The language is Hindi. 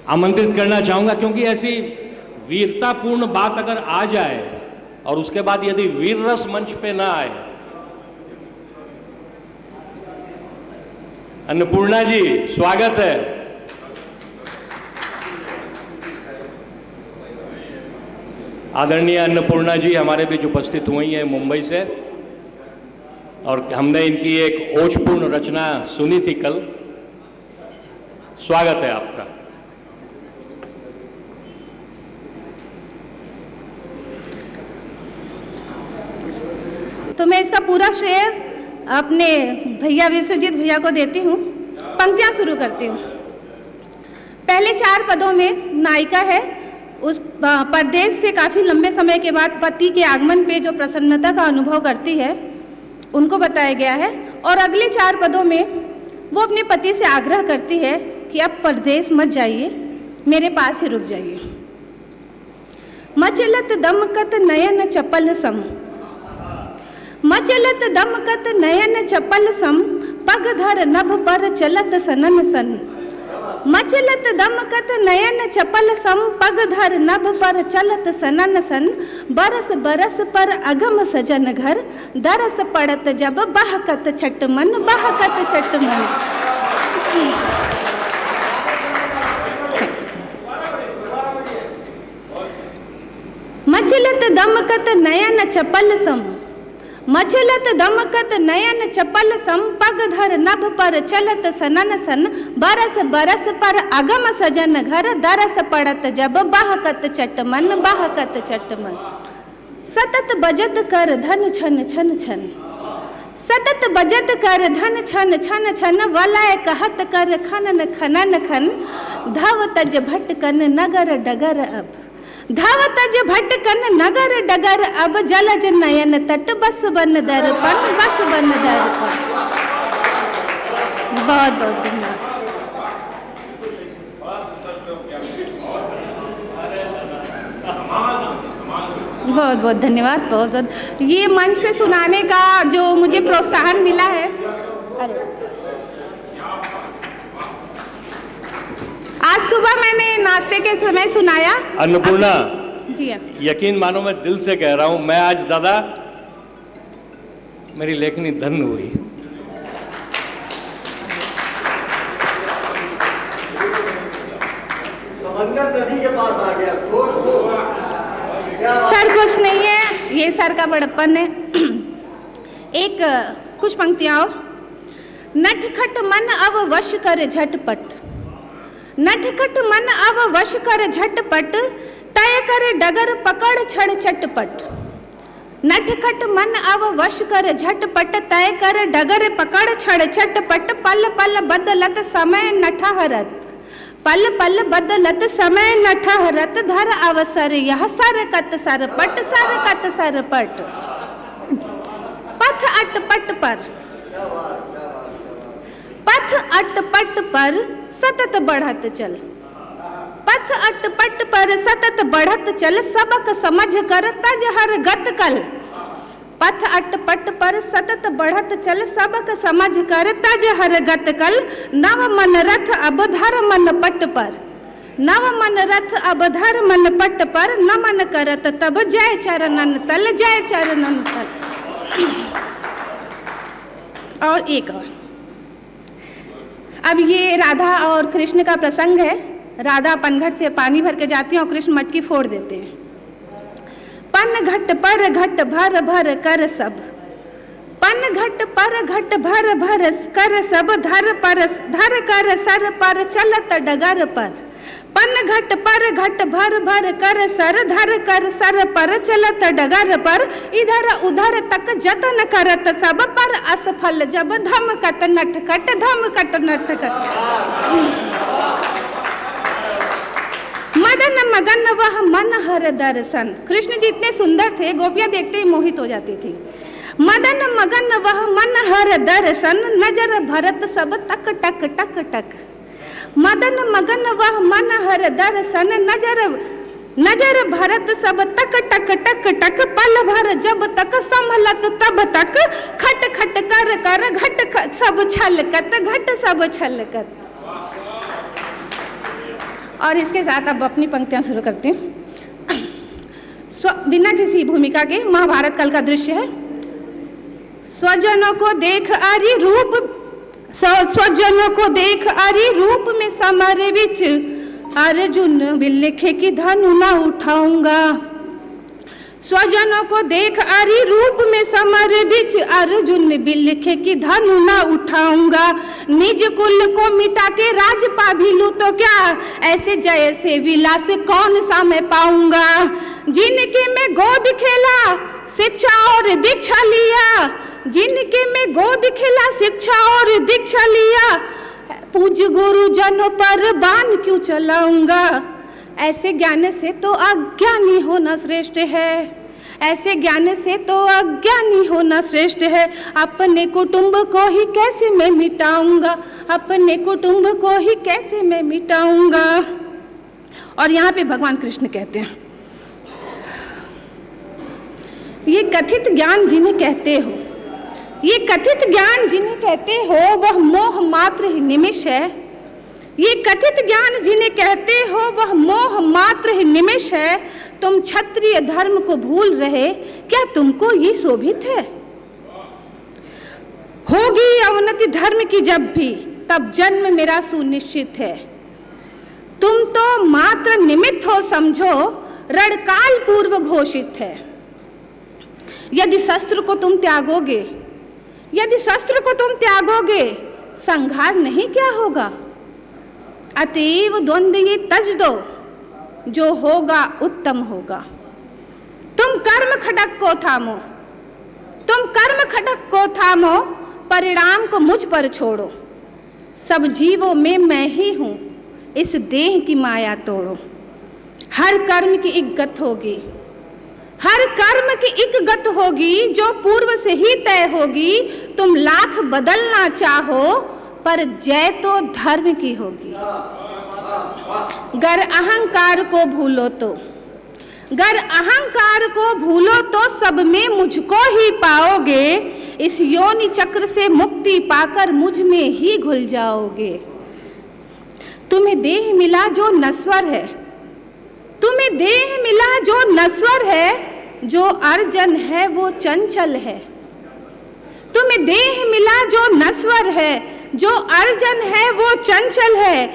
आमंत्रित करना चाहूंगा, क्योंकि ऐसी वीरतापूर्ण बात अगर आ जाए और उसके बाद यदि वीर रस मंच पे ना आए। अन्नपूर्णा जी, स्वागत है। आदरणीय अन्नपूर्णा जी हमारे बीच उपस्थित हुई हैं मुंबई से, और हमने इनकी एक ओजपूर्ण रचना सुनी थी कल। स्वागत है आपका। तो मैं इसका पूरा श्रेय अपने भैया विश्वजीत भैया को देती हूँ। पंक्तियाँ शुरू करती हूँ। पहले 4 पदों में नायिका है, उस परदेश से काफ़ी लंबे समय के बाद पति के आगमन पे जो प्रसन्नता का अनुभव करती है उनको बताया गया है, और अगले 4 पदों में वो अपने पति से आग्रह करती है कि अब परदेश मत जाइए, मेरे पास ही रुक जाइए। मचलत दमकत नयन चपल सम, मचलत दमकत नयन चपल सम, पग धर नभ पर चलत सनन सन। मचलत दमकत नयन चपल सम, पग धर नभ पर चलत सनन सन। बरस बरस पर अगम सजन घर, दरस पड़त जब बहकत छट मन, बहकत छट मन। मचलत दमकत नयन चपल सम, मचलत दमकत नयन चपल सम, पग धर नभ पर चलत सनन सन। बरस बरस पर अगम सजन घर, दरस पड़त जब बहकत चट मन, बहकत चट मन। सतत बजत कर धन छन छन छन, सतत बजत कर धन छन छन छन। वलय कहत कर खनन खनन खन, धव तज भटकन नगर डगर अब, धव तज भटकन नगर डगर अब। जलज नयन तट बस बन दर्पण, बस बन दर्पण। बहुत बहुत धन्यवाद। बहुत बहुत धन्यवाद। बहुत बहुत ये मंच पे सुनाने का जो मुझे प्रोत्साहन मिला है। अरे आज सुबह मैंने नाश्ते के समय सुनाया। अन्नपूर्णा जी हाँ, यकीन मानो मैं दिल से कह रहा हूं, मैं आज दादा मेरी लेखनी धन्य हुई। समंदर नदी के पास आ गया, सोच लो। सर कुछ नहीं है, ये सर का बड़प्पन है। एक कुछ पंक्तियां और। नटखट मन अब वश कर झटपट, नटखट मन अब वश कर झटपट, तय कर डगर पकड़ छड़ चटपट। नटखट मन अब वश कर झटपट, तय कर डगर पकड़ छड़ चटपट। पल पल बदलत समय न ठहरत, पल पल बदलत समय न ठहरत। धर अवसर यह सरकत सरपट, सरकत सरपट। पथ अटपट पर, पथ अटपट पर सतत बढ़त चल, पथ अटपट पर सतत बढ़त चल। सबक समझ कर तज हर गत कल, पथ अटपट पर सतत बढ़त चल। सबक समझ कर तज हर गत कल। नव मन रथ अब धर मन पट पर, नव मन रथ अब धर मन पट पर। नमन करत तब जय चरणन तल, जय चरणन तल। और एक और, अब ये राधा और कृष्ण का प्रसंग है। राधा पनघट से पानी भर के जाती है और कृष्ण मटकी फोड़ देते हैं। पन घट पर घट भर भर कर सब, पन घट पर घट भर भर कर सब। धर पर धर कर सर पर चलत डगर पर, पन घट पर घट भर भर कर सर। धर कर सर पर चलत डगर पर। इधर उधर तक जतन करत सब, पर असफल जब धमकत नटखट, धमकट नटखट। मदन मगन वह मन हर दर्शन। कृष्ण जी इतने सुंदर थे, गोपियां देखते ही मोहित हो जाती थी। मदन मगन वह मन हर दर्शन, नजर भरत सब तक टक टक टक। मदन मगन वह मन हर दर्शन, नजर भरत सब तक टक टक टक। पल भर जब तक संभलत तब तक, खट खट कर कर घट सब छलकत, घट सब छलकत। और इसके साथ अब अपनी पंक्तियाँ शुरू करती हूँ। बिना किसी भूमिका के महाभारत काल का दृश्य है। स्वजनों को देख आरी रूप, स्वजनों को देख आरी रूप में समर विच, अर्जुन बिल्लिखे की धनु ना उठाऊंगा। स्वजनों को देख आरी रूप में समर बिच, अर्जुन बिल्लिखे की धनु ना उठाऊंगा। निज कुल को मिटा के राज पा भी लूं तो क्या, ऐसे जय से विलास कौन सा मैं पाऊंगा। जिनके मैं गोद खेला शिक्षा और दीक्षा लिया, जिनके मैं गोद खेला शिक्षा और दीक्षा लिया, पूज गुरुजनों पर बाण क्यों चलाऊंगा। ऐसे ज्ञान से तो अज्ञानी होना श्रेष्ठ है, ऐसे ज्ञान से तो अज्ञानी होना श्रेष्ठ है। अपने कुटुंब को ही कैसे मैं मिटाऊंगा, अपने कुटुंब को ही कैसे मैं मिटाऊंगा। और यहाँ पे भगवान कृष्ण कहते हैं, ये कथित ज्ञान जिन्हें कहते हो, ये कथित ज्ञान जिन्हें कहते हो वह मोह मात्र ही निमिष है। ये कथित ज्ञान जिन्हें कहते हो वह मोह मात्र ही निमिष है। तुम क्षत्रिय धर्म को भूल रहे, क्या तुमको ये शोभित है। होगी अवनति धर्म की जब भी, तब जन्म मेरा सुनिश्चित है। तुम तो मात्र निमित्त हो समझो, रणकाल पूर्व घोषित है। यदि शस्त्र को तुम त्यागोगे, यदि शस्त्र को तुम त्यागोगे, संहार नहीं क्या होगा। अतएव द्वंद्व ये तज दो, जो होगा उत्तम होगा। तुम कर्म खटक को थामो, तुम कर्म खटक को थामो, परिणाम को मुझ पर छोड़ो। सब जीवों में मैं ही हूँ, इस देह की माया तोड़ो। हर कर्म की एक गत होगी, हर कर्म की एक गत होगी, जो पूर्व से ही तय होगी। तुम लाख बदलना चाहो, पर जय तो धर्म की होगी। गर अहंकार को भूलो तो, गर अहंकार को भूलो तो सब में मुझको ही पाओगे। इस योनि चक्र से मुक्ति पाकर मुझ में ही घुल जाओगे। तुम्हें देह मिला जो नश्वर है, तुम्हें देह मिला जो नश्वर है, जो अर्जन है वो चंचल है। तुम्हें देह मिला जो नश्वर है, जो अर्जन है वो चंचल है।